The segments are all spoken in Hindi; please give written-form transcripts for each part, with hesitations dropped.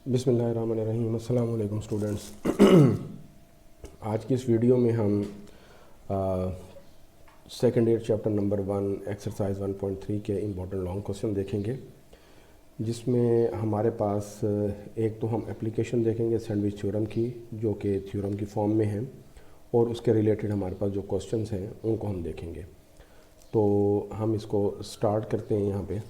बिस्मिल्लाहिर्रहमानिर्रहीम। अस्सलाम वालेकुम स्टूडेंट्स। आज की इस वीडियो में हम second year chapter number 1 exercise 1.3 के इम्पोर्टेंट लॉन्ग क्वेश्चन देखेंगे, जिसमें हमारे पास एक तो हम एप्लीकेशन देखेंगे सैंडविच थ्योरम की, जो कि थ्योरम की फॉर्म में है, और उसके रिलेटेड हमारे पास जो क्वेश्चंस हैं उनको हम देखेंगे। तो हम इसको स्टार्ट करते हैं यहाँ पे।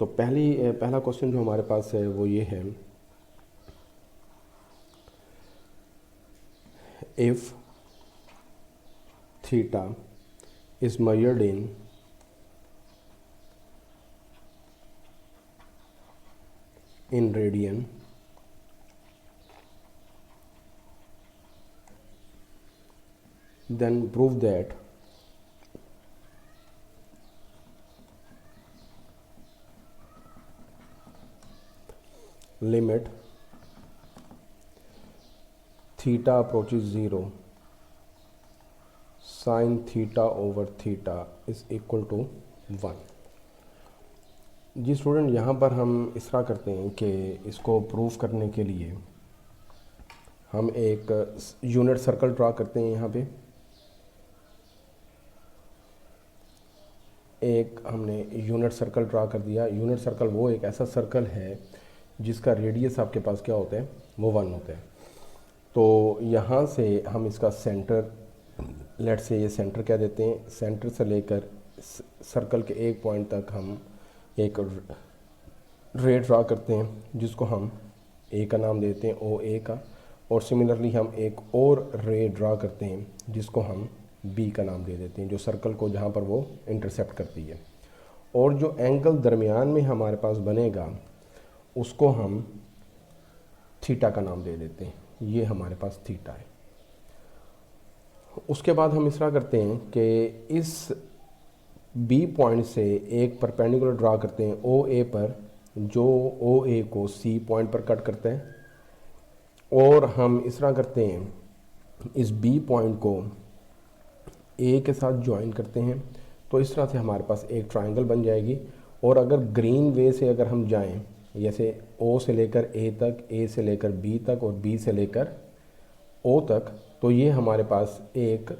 तो पहला क्वेश्चन जो हमारे पास है वो ये है, if theta is measured in radian, then prove that limit theta approaches 0 sin theta over theta is equal to 1। जी स्टूडेंट, यहाँ पर हम इस तरह करते हैं कि इसको प्रूफ करने के लिए हम एक यूनिट सर्कल ड्रा करते हैं। यहाँ पे एक हमने यूनिट सर्कल ड्रा कर दिया। यूनिट सर्कल वो एक ऐसा सर्कल है जिसका रेडियस आपके पास क्या होता है, वो 1 होता है। तो यहाँ से हम इसका सेंटर, लेट से ये सेंटर क्या देते हैं, सेंटर से लेकर सर्कल के एक पॉइंट तक हम एक रे ड्रा करते हैं, जिसको हम ए का नाम देते हैं, ओ ए का। और सिमिलरली हम एक और रे ड्रा करते हैं जिसको हम बी का नाम दे देते हैं, जो सर्कल को जहाँ पर वो इंटरसेप्ट करती है। और जो एंगल दरमियान में हमारे पास बनेगा उसको हम थीटा का नाम दे देते हैं। ये हमारे पास थीटा है। उसके बाद हम इस तरह करते हैं कि इस बी पॉइंट से एक परपेंडिकुलर ड्रा करते हैं ओ ए पर, जो ओ ए को सी पॉइंट पर कट करते हैं। और हम इस तरह करते हैं, इस बी पॉइंट को ए के साथ ज्वाइन करते हैं। तो इस तरह से हमारे पास एक ट्रायंगल बन जाएगी। और अगर ग्रीन वे से अगर हम जाएं, जैसे ओ से लेकर ए तक, ए से लेकर बी तक और बी से लेकर ओ तक, तो ये हमारे पास एक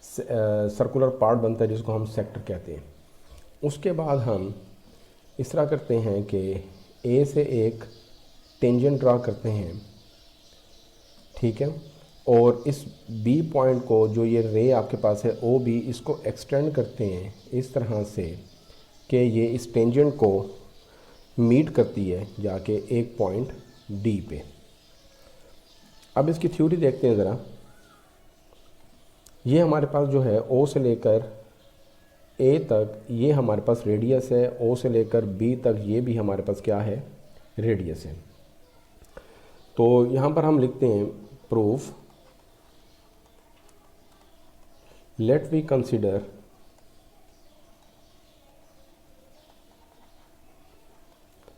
सर्कुलर पार्ट बनता है जिसको हम सेक्टर कहते हैं। उसके बाद हम इस तरह करते हैं कि ए से एक टेंजेंट ड्रा करते हैं, ठीक है। और इस बी पॉइंट को, जो ये रे आपके पास है ओ बी, इसको एक्सटेंड करते हैं इस तरह से कि ये इस टेंजेंट को मीट करती है जाके एक पॉइंट डी पे। अब इसकी थ्योरी देखते हैं ज़रा। ये हमारे पास जो है ओ से लेकर ए तक ये हमारे पास रेडियस है, ओ से लेकर बी तक ये भी हमारे पास क्या है, रेडियस है। तो यहाँ पर हम लिखते हैं proof, let we consider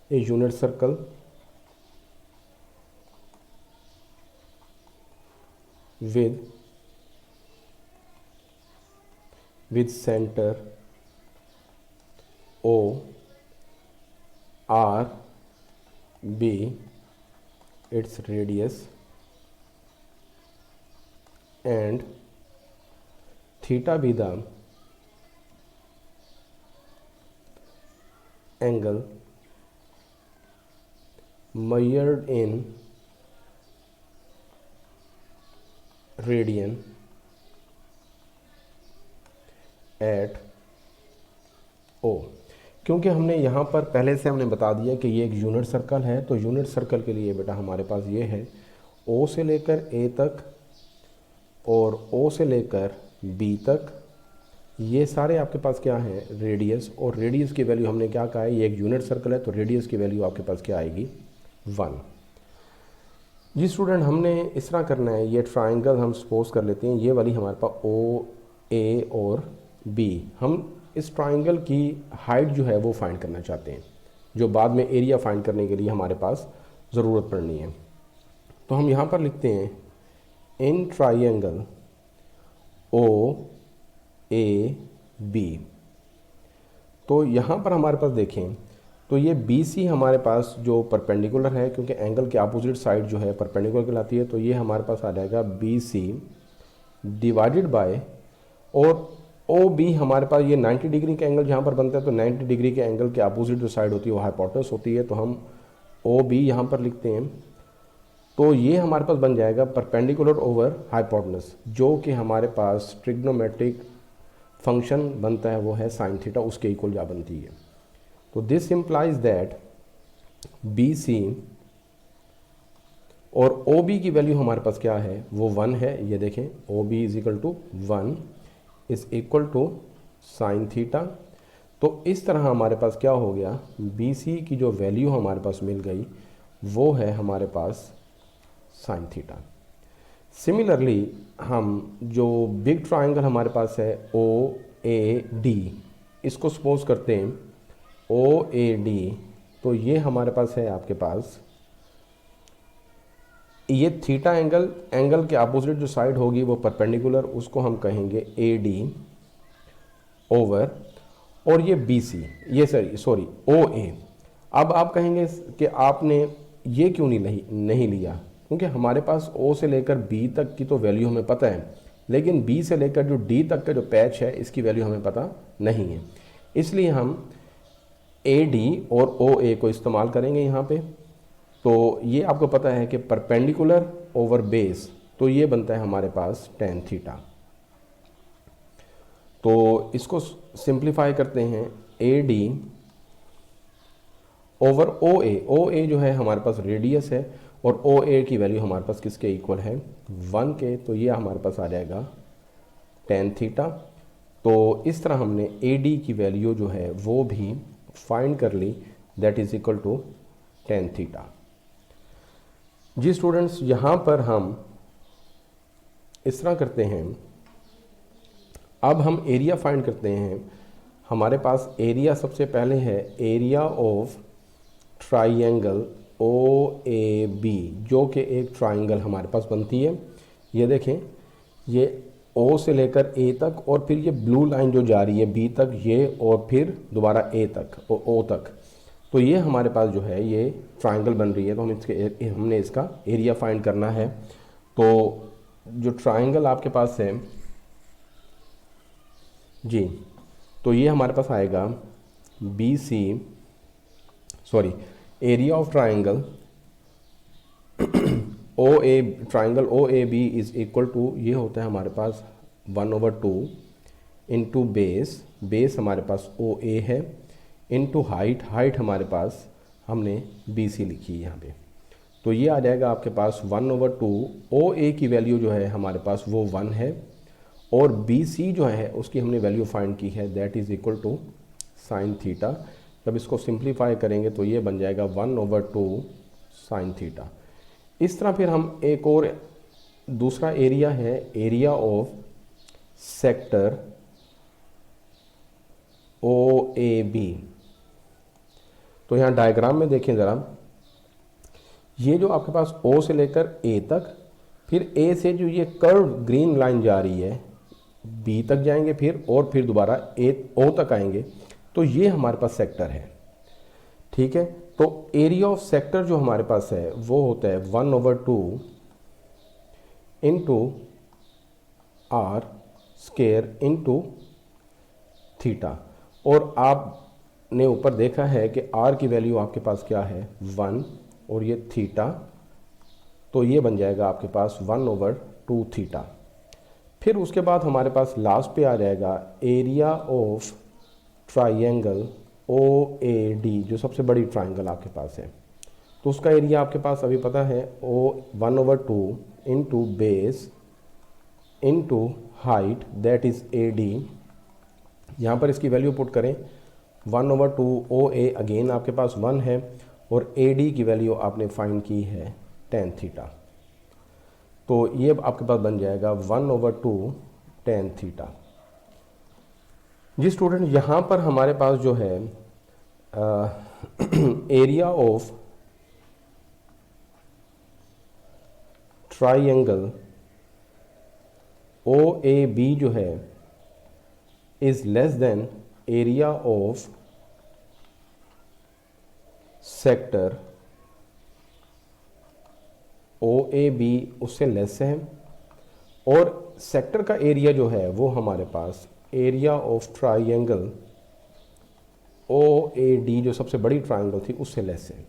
a unit circle with center O, R, B, its radius, and theta be the angle measured in radian at O। क्योंकि हमने यहाँ पर पहले से हमने बता दिया कि ये एक यूनिट सर्कल है, तो यूनिट सर्कल के लिए बेटा हमारे पास ये है O से लेकर A तक और O से लेकर B तक, ये सारे आपके पास क्या है, रेडियस। और रेडियस की वैल्यू हमने क्या कहा है, ये एक यूनिट सर्कल है, तो रेडियस की वैल्यू आपके पास क्या आएगी, 1। जी स्टूडेंट, हमने इस तरह करना है, ये ट्राइंगल हम सपोज कर लेते हैं, ये वाली हमारे पास ओ ए और बी। हम इस ट्राइंगल की हाइट जो है वो फाइंड करना चाहते हैं, जो बाद में एरिया फाइंड करने के लिए हमारे पास ज़रूरत पड़नी है। तो हम यहाँ पर लिखते हैं in triangle O A B. तो यहाँ पर हमारे पास देखें तो ये बी सी हमारे पास जो परपेंडिकुलर है, क्योंकि एंगल के अपोजिट साइड जो है परपेंडिकुलर कहलाती है, तो ये हमारे पास आ जाएगा बी सी डिवाइडेड बाय, और ओ बी हमारे पास ये 90 डिग्री का एंगल जहाँ पर बनता है, तो 90 डिग्री के एंगल के अपोजिट जो साइड होती है वो हाइपोटेनस होती है, तो हम ओ बी यहाँ पर लिखते हैं। तो ये हमारे पास बन जाएगा परपेंडिकुलर ओवर हाइपोटेनस, जो कि हमारे पास ट्रिग्नोमेट्रिक फंक्शन बनता है वो है साइन थीटा, उसके इक्वल जा बनती है। तो this implies that B C और ओ बी की वैल्यू हमारे पास क्या है, वो 1 है। ये देखें, O B is equal to 1 is equal to sine theta. तो इस तरह हमारे पास क्या हो गया, बी सी की जो वैल्यू हमारे पास मिल गई वो है हमारे पास साइन थीटा। सिमिलरली हम जो बिग ट्राइंगल हमारे पास है ओ ए डी, इसको सपोज करते हैं ओ ए डी, तो ये हमारे पास है आपके पास, ये थीटा एंगल के अपोजिट जो साइड होगी वो परपेंडिकुलर, उसको हम कहेंगे ए डी ओवर, और ये बी सी, ये सॉरी ओ ए। अब आप कहेंगे कि आपने ये क्यों नहीं लिया, क्योंकि हमारे पास ओ से लेकर बी तक की तो वैल्यू हमें पता है, लेकिन बी से लेकर जो डी तक का जो पैच है इसकी वैल्यू हमें पता नहीं है, इसलिए हम ए डी और ओ ए को इस्तेमाल करेंगे यहाँ पे। तो ये आपको पता है कि परपेंडिकुलर ओवर बेस, तो ये बनता है हमारे पास टेन थीटा। तो इसको सिंप्लीफाई करते हैं, ए डी ओवर ओ ए जो है हमारे पास रेडियस है, और ओ ए की वैल्यू हमारे पास किसके इक्वल है, 1 के, तो ये हमारे पास आ जाएगा टेन थीटा। तो इस तरह हमने ए डी की वैल्यू जो है वो भी फाइंड कर ली, that is equal to tan theta. जी स्टूडेंट्स, यहाँ पर हम इस तरह करते हैं, अब हम एरिया फाइंड करते हैं। हमारे पास एरिया सबसे पहले है area of triangle O A B, जो कि एक ट्राइंगल हमारे पास बनती है। ये देखें, ये ओ से लेकर ए तक, और फिर ये ब्लू लाइन जो जा रही है बी तक, ये और फिर दोबारा ए तक, ओ तक, तो ये हमारे पास जो है ये ट्राइंगल बन रही है। तो हमने इसका एरिया फाइंड करना है। तो जो ट्राइंगल आपके पास है जी, तो ये हमारे पास आएगा B C, sorry, area of triangle O A, triangle O A B is equal to, ये होता है हमारे पास 1/2 इंटू बेस हमारे पास ओ ए है, इनटू हाइट हमारे पास हमने बी सी लिखी है यहाँ पे। तो ये आ जाएगा आपके पास 1/2, ओ ए की वैल्यू जो है हमारे पास वो 1 है, और बी सी जो है उसकी हमने वैल्यू फाइंड की है, that is equal to sine theta. जब इसको सिंप्लीफाई करेंगे तो ये बन जाएगा 1/2 साइन थीटा। इस तरह फिर हम एक और दूसरा एरिया है, area of sector O A B. तो यहाँ डायग्राम में देखें ज़रा, ये जो आपके पास ओ से लेकर ए तक, फिर ए से जो ये कर्व ग्रीन लाइन जा रही है बी तक जाएंगे फिर, और फिर दोबारा ओ तक आएंगे, तो ये हमारे पास सेक्टर है। ठीक है, तो एरिया ऑफ सेक्टर जो हमारे पास है वो होता है 1/2 into R square into theta. और आपने ऊपर देखा है कि आर की वैल्यू आपके पास क्या है 1, और ये थीटा, तो ये बन जाएगा आपके पास 1/2 थीटा। फिर उसके बाद हमारे पास लास्ट पे आ जाएगा area of triangle O A D, जो सबसे बड़ी ट्राइंगल आपके पास है। तो उसका एरिया आपके पास अभी पता है, ओ 1/2 into base into height, that is A D. यहाँ पर इसकी वैल्यू पुट करें, 1/2 ओ ए अगेन आपके पास 1 है, और ए डी की वैल्यू आपने फाइंड की है टेन थीटा। तो ये आपके पास बन जाएगा 1/2 टेन थीटा। जी स्टूडेंट, यहाँ पर हमारे पास जो है area of triangle O A B जो है is less than area of sector OAB उससे लेस है, और सेक्टर का एरिया जो है वो हमारे पास एरिया ऑफ ट्राइंगल OAD जो सबसे बड़ी ट्राइंगल थी उससे लेस है।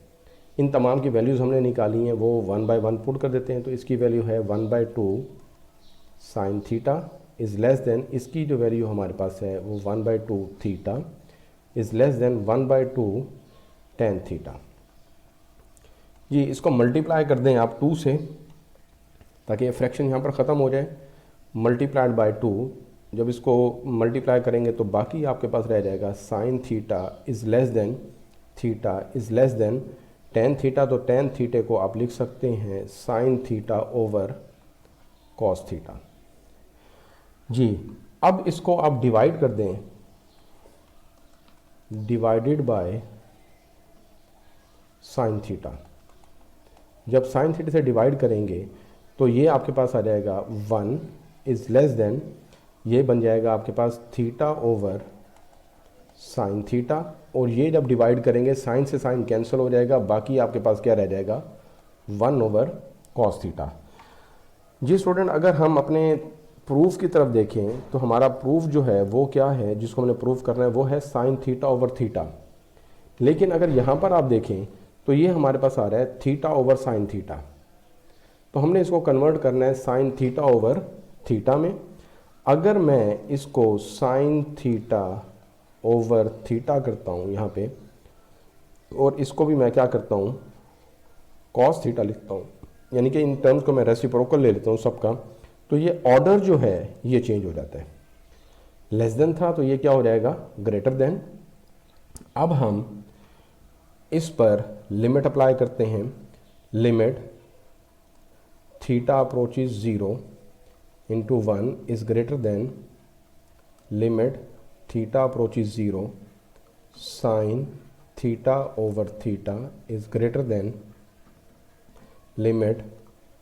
इन तमाम की वैल्यूज़ हमने निकाली हैं, वो 1/1 पुट कर देते हैं। तो इसकी वैल्यू है 1/2 sine theta is less than, इसकी जो वैल्यू हमारे पास है वो 1/2 theta is less than 1/2 tan theta. जी, इसको मल्टीप्लाई कर दें आप 2 से, ताकि ये फ्रैक्शन यहाँ पर ख़त्म हो जाए। मल्टीप्लाइड बाय 2, जब इसको मल्टीप्लाई करेंगे तो बाकी आपके पास रह जाएगा sine theta is less than tan theta. तो टेन थीटे को आप लिख सकते हैं sine theta over cos theta. जी, अब इसको आप डिवाइड कर दें, डिवाइडेड बाय साइन थीटा। जब साइन थीटा से डिवाइड करेंगे तो ये आपके पास आ जाएगा 1 इज़ लेस देन, ये बन जाएगा आपके पास थीटा ओवर साइन थीटा, और ये जब डिवाइड करेंगे साइन से साइन कैंसिल हो जाएगा, बाकी आपके पास क्या रह जाएगा 1 ओवर कॉस थीटा। जी स्टूडेंट, अगर हम अपने प्रूफ की तरफ देखें तो हमारा प्रूफ जो है वो क्या है, जिसको हमने प्रूफ करना है वो है साइन थीटा ओवर थीटा। लेकिन अगर यहाँ पर आप देखें तो ये हमारे पास आ रहा है थीटा ओवर साइन थीटा, तो हमने इसको कन्वर्ट करना है साइन थीटा ओवर थीटा में। अगर मैं इसको साइन थीटा ओवर थीटा करता हूँ यहाँ पे, और इसको भी मैं क्या करता हूँ कॉस थीटा लिखता हूँ, यानी कि इन टर्म्स को मैं रेसिप्रोकल ले लेता हूँ सबका, तो ये ऑर्डर जो है ये चेंज हो जाता है। लेस देन था तो ये क्या हो जाएगा ग्रेटर देन। अब हम इस पर लिमिट अप्लाई करते हैं, limit theta approaches 0 into 1 is greater than limit theta approaches 0 sine theta over theta is greater than limit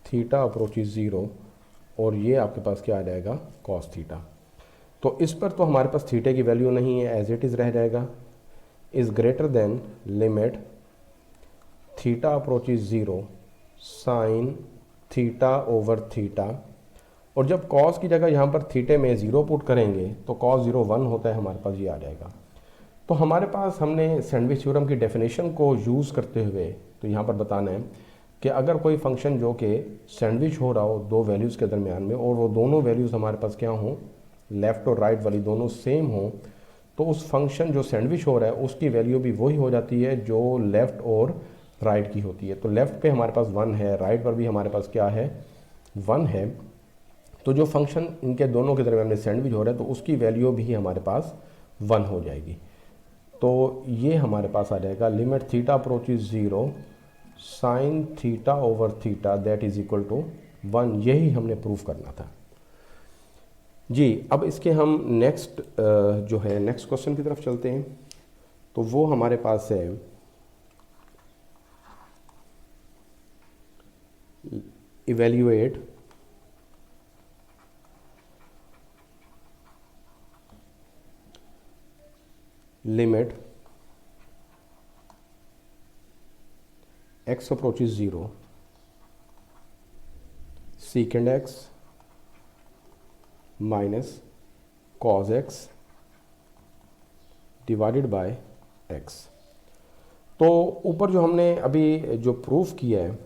theta approaches 0, और ये आपके पास क्या आ जाएगा कॉस थीटा। तो इस पर तो हमारे पास थीटे की वैल्यू नहीं है, एज इट इज़ रह जाएगा, is greater than limit theta approaches 0 sine theta over theta, और जब कॉस की जगह यहाँ पर थीटे में 0 पुट करेंगे तो कॉस 0 1 होता है, हमारे पास ये आ जाएगा। तो हमारे पास हमने सैंडविच थ्योरम की डेफिनेशन को यूज़ करते हुए तो यहाँ पर बताना है कि अगर कोई फंक्शन जो कि सैंडविच हो रहा हो दो वैल्यूज़ के दरमियान में, और वो दोनों वैल्यूज़ हमारे पास क्या हों, लेफ़्ट और राइट वाली दोनों सेम हों, तो उस फंक्शन जो सैंडविच हो रहा है उसकी वैल्यू भी वही हो जाती है जो लेफ़्ट और राइट की होती है। तो लेफ़्ट पे हमारे पास 1 है, राइट पर भी हमारे पास क्या है 1 है, तो जो फंक्शन इनके दोनों के दरमियान में सैंडविच हो रहा है तो उसकी वैल्यू भी हमारे पास 1 हो जाएगी। तो ये हमारे पास आ जाएगा limit theta approaches 0 sine theta over theta that is equal to 1। यही हमने प्रूफ करना था। जी, अब इसके हम नेक्स्ट जो है नेक्स्ट क्वेश्चन की तरफ चलते हैं। तो वो हमारे पास है evaluate limit x approaches 0 secant x minus cos x divided by x। तो ऊपर जो हमने अभी जो प्रूफ किया है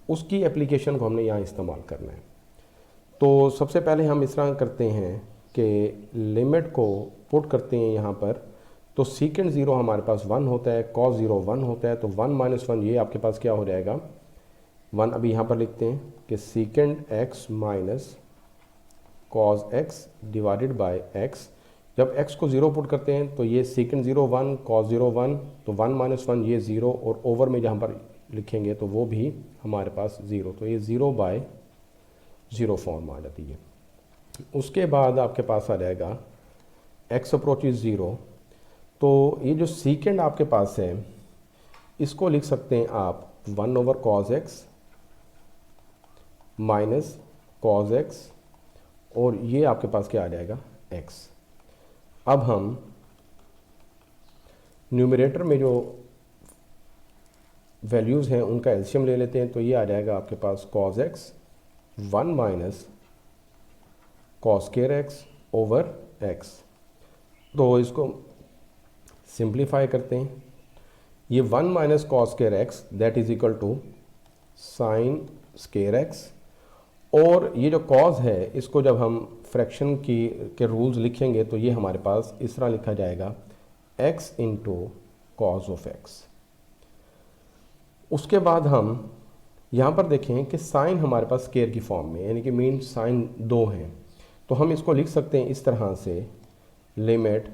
उसकी एप्लीकेशन को हमने यहाँ इस्तेमाल करना है। तो सबसे पहले हम इस तरह करते हैं कि लिमिट को पुट करते हैं यहाँ पर, तो सीकेंड 0 हमारे पास 1 होता है, कॉस 0 1 होता है, तो 1 माइनस 1 ये आपके पास क्या हो जाएगा 1। अभी यहाँ पर लिखते हैं कि सीकेंड x minus cos x divided by x। जब x को 0 पुट करते हैं तो ये सीकेंड 0 1 कॉस 0 1, तो 1 माइनस 1 ये 0, और ओवर में जहाँ पर लिखेंगे तो वो भी हमारे पास 0, तो ये 0/0 फॉर्म आ जाती है। उसके बाद आपके पास आ जाएगा x अप्रोचेज 0, तो ये जो सीकेंड आपके पास है इसको लिख सकते हैं आप 1 over cos x minus cos x, और ये आपके पास क्या आ जाएगा x। अब हम न्यूमरेटर में जो वैल्यूज़ हैं उनका एलसीएम ले लेते हैं, तो ये आ जाएगा आपके पास cos x 1 minus cos square x over x। तो इसको सिंप्लीफाई करते हैं, ये 1 minus cos square x that is equal to sine square x, और ये जो कॉज है इसको जब हम फ्रैक्शन के रूल्स लिखेंगे तो ये हमारे पास इस तरह लिखा जाएगा x into cos of x. उसके बाद हम यहाँ पर देखें कि साइन हमारे पास स्क्वायर की फॉर्म में, यानी कि मीन साइन 2 हैं, तो हम इसको लिख सकते हैं इस तरह से, लिमिट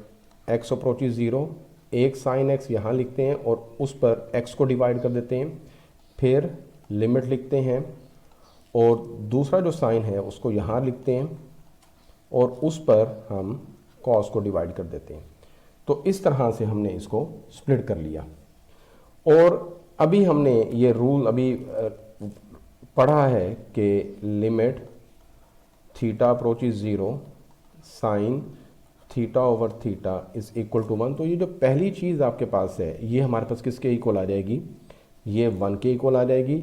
x अप्रोचेज 0, एक साइन x यहाँ लिखते हैं और उस पर x को डिवाइड कर देते हैं, फिर लिमिट लिखते हैं और दूसरा जो साइन है उसको यहाँ लिखते हैं और उस पर हम कॉस को डिवाइड कर देते हैं। तो इस तरह से हमने इसको स्प्लिट कर लिया। और अभी हमने ये रूल अभी पढ़ा है कि limit theta approaches 0 sine theta over theta is equal to 1। तो ये जो पहली चीज़ आपके पास है ये हमारे पास किसके इक्वल आ जाएगी, ये 1 के इक्वल आ जाएगी।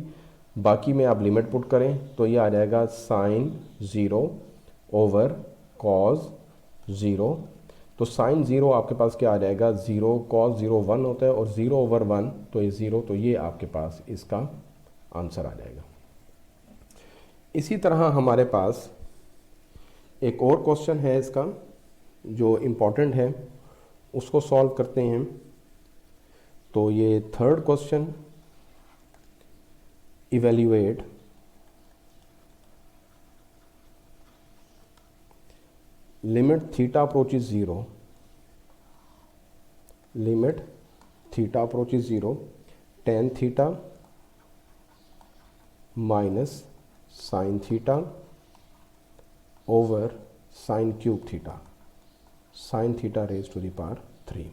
बाकी में आप लिमिट पुट करें तो ये आ जाएगा साइन 0 ओवर कॉज 0। तो साइन 0 आपके पास क्या आ जाएगा, 0 कॉज 0 1 होता है और 0 ओवर 1 तो ये 0, तो ये आपके पास इसका आंसर आ जाएगा। इसी तरह हमारे पास एक और क्वेश्चन है इसका जो इम्पोर्टेंट है, उसको सॉल्व करते हैं। तो ये third question, evaluate limit theta approaches 0, limit theta approaches 0 tan theta minus sine theta over sine cube theta, sine theta raise to the power 3।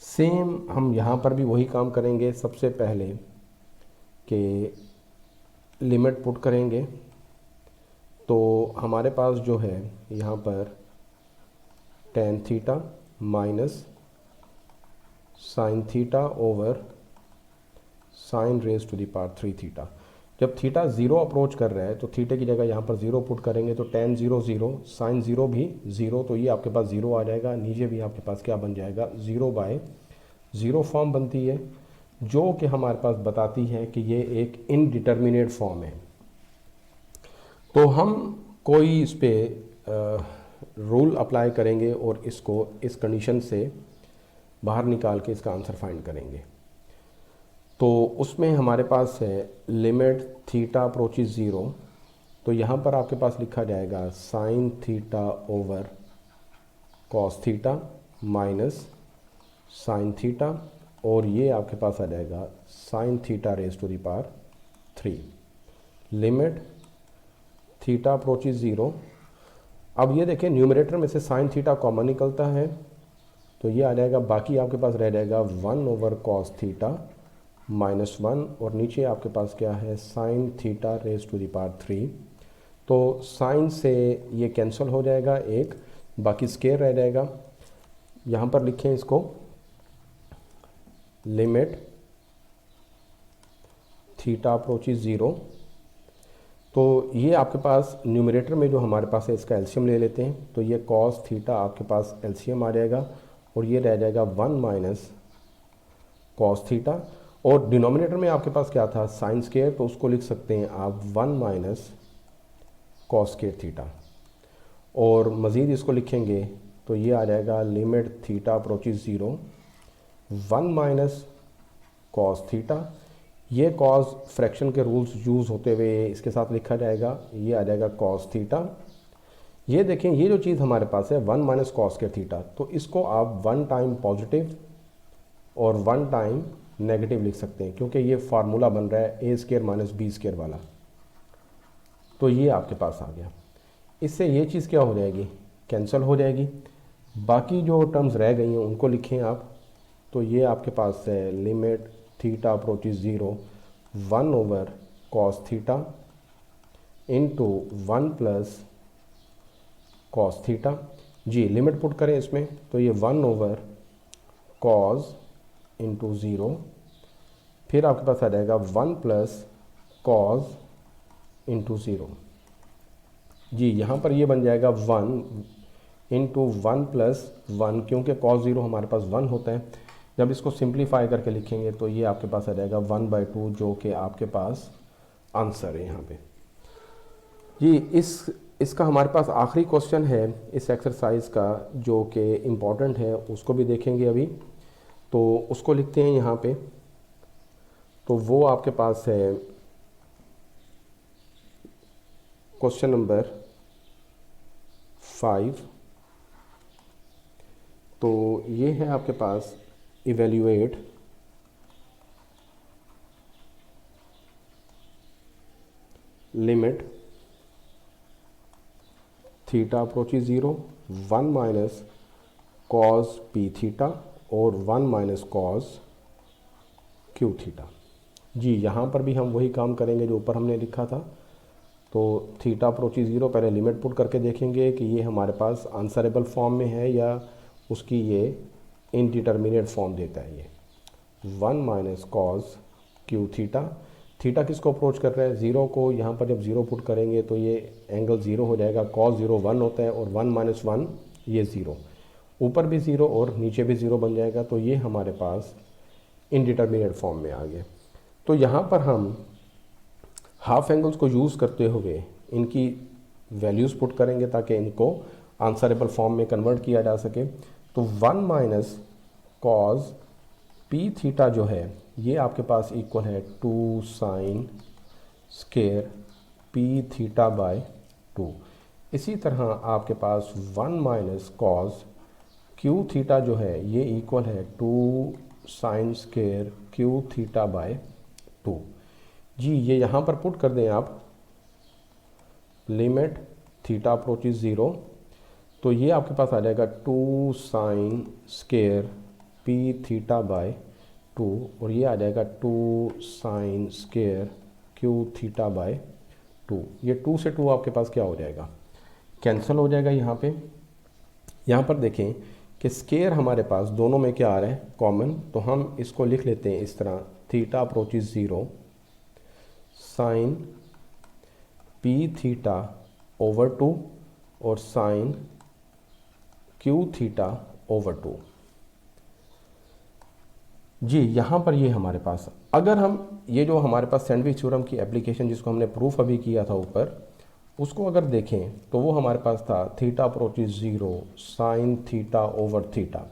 Same हम यहाँ पर भी वही काम करेंगे। सबसे पहले कि लिमिट पुट करेंगे तो हमारे पास जो है यहाँ पर tan theta minus sine theta over sine raise to the power 3 theta. जब थीटा 0 अप्रोच कर रहा है तो थीटे की जगह यहाँ पर 0 पुट करेंगे तो टेन 0 0, साइन 0 भी 0, तो ये आपके पास 0 आ जाएगा। नीचे भी आपके पास क्या बन जाएगा, 0/0 फॉर्म बनती है, जो कि हमारे पास बताती है कि ये एक इनडिटर्मिनेट फॉर्म है। तो हम कोई इस पर रूल अप्लाई करेंगे और इसको इस कंडीशन से बाहर निकाल के इसका आंसर फाइंड करेंगे। तो उसमें हमारे पास है लिमिट थीटा अप्रोचेज 0, तो यहाँ पर आपके पास लिखा जाएगा sine theta over cos theta minus sine theta, और ये आपके पास आ जाएगा sine theta raise to the power 3। Limit theta approaches 0। अब ये देखें न्यूमरेटर में से साइन थीटा कॉमन निकलता है तो ये आ जाएगा, बाकी आपके पास रह जाएगा 1 ओवर कॉस थीटा माइनस 1, और नीचे आपके पास क्या है, sine theta raise to the power 3। तो साइन से ये कैंसिल हो जाएगा एक, बाकी स्क्वायर रह जाएगा। यहाँ पर लिखें इसको, लिमिट थीटा अप्रोचेज 0। तो ये आपके पास न्यूमरेटर में जो हमारे पास है इसका एलसीएम ले लेते हैं, तो ये कॉस थीटा आपके पास एलसीएम आ जाएगा और ये रह जाएगा 1 माइनस कॉस थीटा, और डिनोमिनेटर में आपके पास क्या था, साइन स्क्वायर, तो उसको लिख सकते हैं आप 1 माइनस कॉस स्क्वायर थीटा। और मज़ीद इसको लिखेंगे तो ये आ जाएगा limit theta approaches 0 1 minus cos theta. ये कॉस फ्रैक्शन के रूल्स यूज़ होते हुए इसके साथ लिखा जाएगा, ये आ जाएगा कॉस थीटा। ये देखें, ये जो चीज़ हमारे पास है 1 माइनस कॉस स्क्वायर थीटा, तो इसको आप 1 टाइम पॉजिटिव और 1 टाइम नेगेटिव लिख सकते हैं, क्योंकि ये फार्मूला बन रहा है ए स्क्वायर माइनस बी स्क्वायर वाला। तो ये आपके पास आ गया। इससे ये चीज़ क्या हो जाएगी, कैंसिल हो जाएगी। बाकी जो टर्म्स रह गई हैं उनको लिखें आप, तो ये आपके पास है limit theta approaches 0 1 over cos theta into 1 plus cos theta. जी लिमिट पुट करें इसमें तो ये 1 ओवर कॉस इंटू 0, फिर आपके पास आ जाएगा 1 प्लस कॉज इंटू 0। जी यहाँ पर ये बन जाएगा 1 इंटू 1 प्लस 1, क्योंकि कॉस 0 हमारे पास 1 होता है। जब इसको सिंप्लीफाई करके लिखेंगे तो ये आपके पास आ जाएगा 1/2, जो कि आपके पास आंसर है यहाँ पे। जी इसका हमारे पास आखिरी क्वेश्चन है इस एक्सरसाइज का, जो कि इम्पॉर्टेंट है, उसको भी देखेंगे अभी। तो उसको लिखते हैं यहाँ पे। तो वो आपके पास है क्वेश्चन नंबर 5। तो ये है आपके पास evaluate limit theta approaches 0, 1 minus cos P theta और 1 माइनस कॉस क्यू थीटा। जी यहाँ पर भी हम वही काम करेंगे जो ऊपर हमने लिखा था। तो थीटा अप्रोचेस 0 पहले लिमिट पुट करके देखेंगे कि ये हमारे पास आंसरेबल फॉर्म में है या उसकी ये इनडिटर्मिनेट फॉर्म देता है। ये 1 minus cos Q theta, theta किसको अप्रोच कर रहा है, 0 को। यहाँ पर जब 0 पुट करेंगे तो ये एंगल 0 हो जाएगा। कॉस 0 1 होता है और 1 माइनस 1 ये 0, ऊपर भी 0 और नीचे भी 0 बन जाएगा। तो ये हमारे पास इनडिटर्मिनेट फॉर्म में आ गया। तो यहाँ पर हम हाफ एंगल्स को यूज़ करते हुए इनकी वैल्यूज़ पुट करेंगे ताकि इनको आंसरेबल फॉर्म में कन्वर्ट किया जा सके। तो 1 माइनस कॉस पी थीटा जो है ये आपके पास इक्वल है 2 sine square P theta by 2। इसी तरह आपके पास 1 माइनस कॉस क्यू थीटा जो है ये इक्वल है 2 sine square Q theta by 2। जी ये यहाँ पर पुट कर दें आप लिमिट थीटा अप्रोचेस 0। तो ये आपके पास आ जाएगा 2 sine square P theta by 2 और ये आ जाएगा 2 sine square Q theta by 2। ये 2 से 2 आपके पास क्या हो जाएगा, कैंसिल हो जाएगा यहाँ पे। यहाँ पर देखें कि स्केयर हमारे पास दोनों में क्या आ रहा है, कॉमन। तो हम इसको लिख लेते हैं इस तरह, theta approaches 0 sine P theta over 2 और साइन क्यू थीटा ओवर 2। जी यहाँ पर ये हमारे पास, अगर हम ये जो हमारे पास सैंडविच थ्योरम की एप्लीकेशन जिसको हमने प्रूफ अभी किया था ऊपर, उसको अगर देखें तो वो हमारे पास था theta approaches 0 sine theta over theta,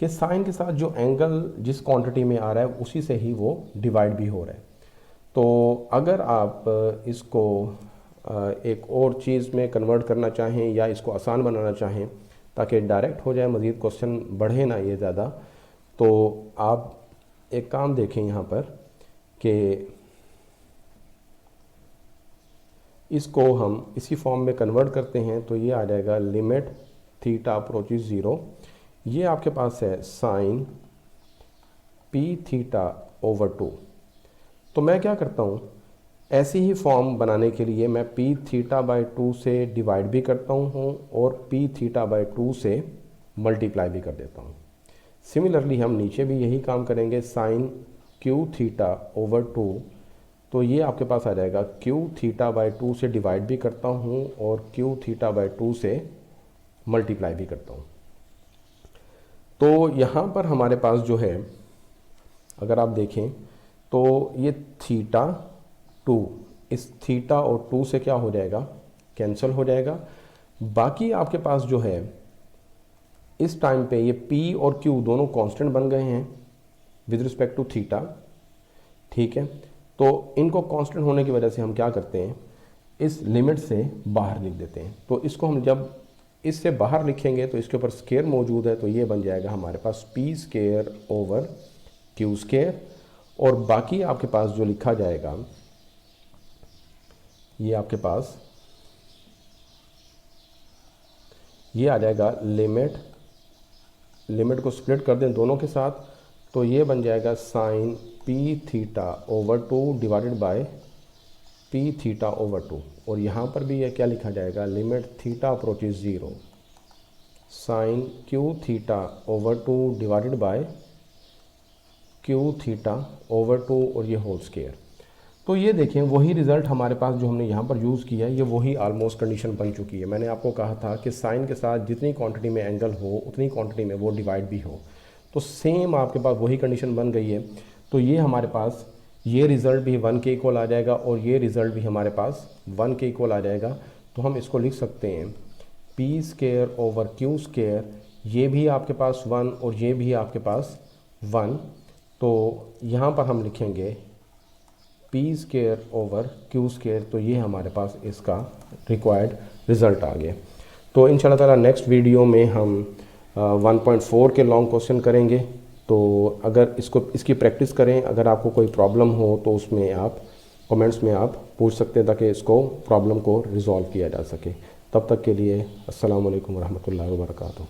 कि साइन के साथ जो एंगल जिस क्वांटिटी में आ रहा है उसी से ही वो डिवाइड भी हो रहा है। तो अगर आप इसको एक और चीज़ में कन्वर्ट करना चाहें या इसको आसान बनाना चाहें ताकि डायरेक्ट हो जाए, मज़ीद क्वेश्चन बढ़े ना ये ज़्यादा, तो आप एक काम देखें यहाँ पर कि इसको हम इसी फॉर्म में कन्वर्ट करते हैं। तो ये आ जाएगा लिमिट थीटा अप्रोचेस 0, ये आपके पास है साइन पी थीटा ओवर 2। तो मैं क्या करता हूँ, ऐसी ही फॉर्म बनाने के लिए मैं पी थीटा बाई 2 से डिवाइड भी करता हूँ और पी थीटा बाई 2 से मल्टीप्लाई भी कर देता हूँ। सिमिलरली हम नीचे भी यही काम करेंगे, साइन क्यू थीटा ओवर 2। तो ये आपके पास आ जाएगा क्यू थीटा बाई 2 से डिवाइड भी करता हूँ और क्यू थीटा बाई 2 से मल्टीप्लाई भी करता हूँ। तो यहाँ पर हमारे पास जो है, अगर आप देखें तो ये थीटा 2, इस थीटा और 2 से क्या हो जाएगा, कैंसिल हो जाएगा। बाकी आपके पास जो है इस टाइम पे ये P और Q दोनों कांस्टेंट बन गए हैं विद रिस्पेक्ट टू थीटा, ठीक है। तो इनको कांस्टेंट होने की वजह से हम क्या करते हैं, इस लिमिट से बाहर लिख देते हैं। तो इसको हम जब इससे बाहर लिखेंगे तो इसके ऊपर स्केयर मौजूद है, तो ये बन जाएगा हमारे पास P square over Q square. और बाकी आपके पास जो लिखा जाएगा ये आपके पास ये आ जाएगा लिमिट को स्प्लिट कर दें दोनों के साथ, तो ये बन जाएगा sine P theta over 2 divided by P theta over 2। और यहाँ पर भी ये क्या लिखा जाएगा, limit theta approaches 0 sine Q theta over 2 divided by Q theta over 2 और ये होल स्क्वायर। तो ये देखें वही रिज़ल्ट हमारे पास जो हमने यहाँ पर यूज़ किया है, ये वही आलमोस्ट कंडीशन बन चुकी है। मैंने आपको कहा था कि साइन के साथ जितनी क्वांटिटी में एंगल हो उतनी क्वांटिटी में वो डिवाइड भी हो, तो सेम आपके पास वही कंडीशन बन गई है। तो ये हमारे पास ये रिज़ल्ट भी 1 के इक्वल आ जाएगा और ये रिज़ल्ट भी हमारे पास 1 के इक्वल आ जाएगा। तो हम इसको लिख सकते हैं P square over Q square, ये भी आपके पास 1 और ये भी आपके पास 1। तो यहाँ पर हम लिखेंगे P square over Q square, तो ये हमारे पास इसका रिक्वायर्ड रिज़ल्ट आ गया। तो इंशाल्लाह ताला नेक्स्ट वीडियो में हम 1.4 के लॉन्ग क्वेश्चन करेंगे। तो अगर इसकी प्रैक्टिस करें, अगर आपको कोई प्रॉब्लम हो तो उसमें आप कमेंट्स में आप पूछ सकते हैं ताकि इसको प्रॉब्लम को रिज़ॉल्व किया जा सके। तब तक के लिए अस्सलाम वालेकुम रहमतुल्लाहि व बरकातुहू।